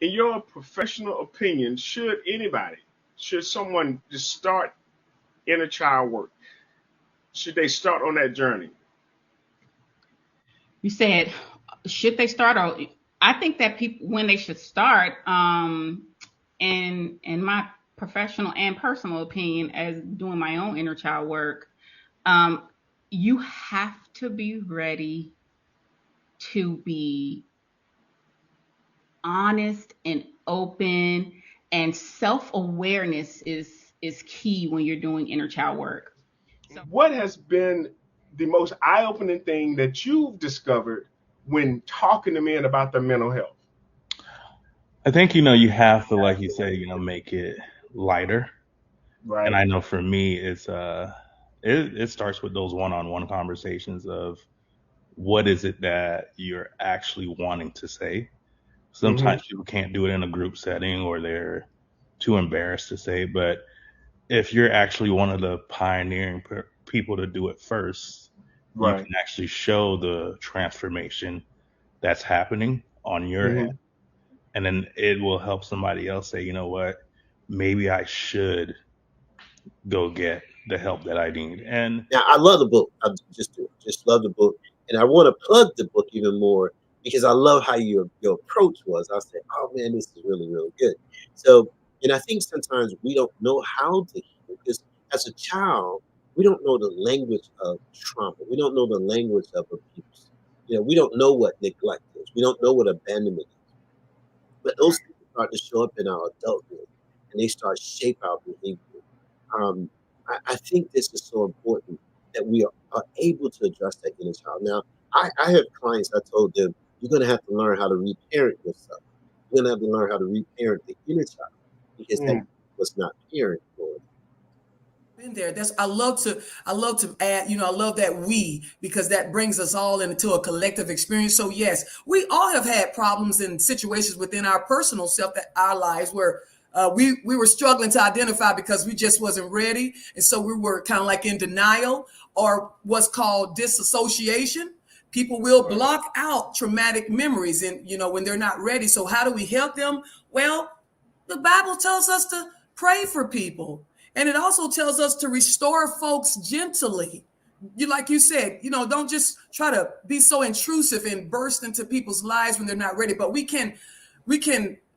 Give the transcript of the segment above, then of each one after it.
in your professional opinion, should someone just start inner child work? Should they start on that journey? You said, should they start? Or I think that people, when they should start, in my professional and personal opinion, as doing my own inner child work, you have to be ready to be honest and open, and self-awareness is key when you're doing inner child work. So, What has been the most eye-opening thing that you've discovered when talking to men about their mental health? I think, you have to, like you say, make it lighter. Right. And I know for me, it starts with those one-on-one conversations of what is it that you're actually wanting to say. Sometimes people can't do it in a group setting or they're too embarrassed to say. But if you're actually one of the pioneering people to do it first, you Right. can actually show the transformation that's happening on your end. And then it will help somebody else say, you know what, maybe I should go get the help that I need. And Now, I love the book. I just love the book. And I want to plug the book even more because I love how your approach was. I said, oh man, this is really, really good. So, and I think sometimes we don't know how to heal because as a child, we don't know the language of trauma. We don't know the language of abuse. We don't know what neglect is. We don't know what abandonment is. But those things start to show up in our adulthood and they start to shape our behavior. I think this is so important that we are able to address that inner child. Now, I have clients, I told them, you're going to have to learn how to reparent yourself. You're going to have to learn how to reparent the inner child because that was not parent for it. In there, I love to add, I love that because that brings us all into a collective experience. So yes, we all have had problems and situations within our personal self, that our lives where we were struggling to identify because we just wasn't ready. And so we were kind of like in denial, or what's called disassociation. People will block out traumatic memories and, when they're not ready. So how do we help them? Well, the Bible tells us to pray for people. And it also tells us to restore folks gently. Like you said, don't just try to be so intrusive and burst into people's lives when they're not ready. But we can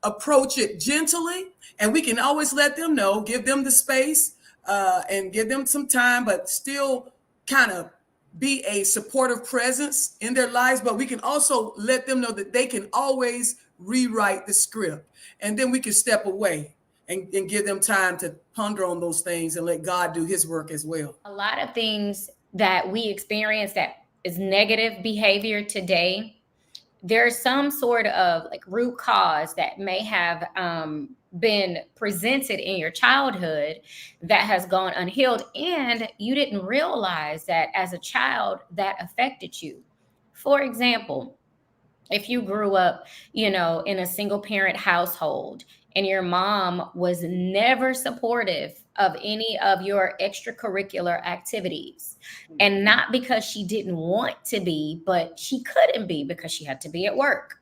approach it gently, and we can always let them know, give them the space and give them some time, but still kind of be a supportive presence in their lives. But we can also let them know that they can always rewrite the script, and then we can step away and give them time to ponder on those things and let God do his work as well. A lot of things that we experience that is negative behavior today, there's some sort of like root cause that may have been presented in your childhood that has gone unhealed, and you didn't realize that as a child that affected you. For example, if you grew up, in a single parent household and your mom was never supportive of any of your extracurricular activities, and not because she didn't want to be, but she couldn't be because she had to be at work.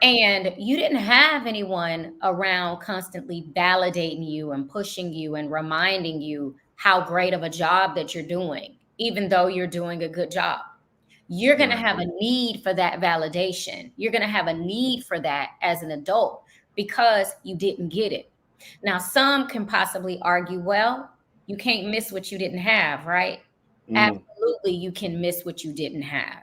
And you didn't have anyone around constantly validating you and pushing you and reminding you how great of a job that you're doing, even though you're doing a good job. You're going to have a need for that validation. You're going to have a need for that as an adult because you didn't get it. Now, some can possibly argue, well, you can't miss what you didn't have, right? Absolutely, you can miss what you didn't have.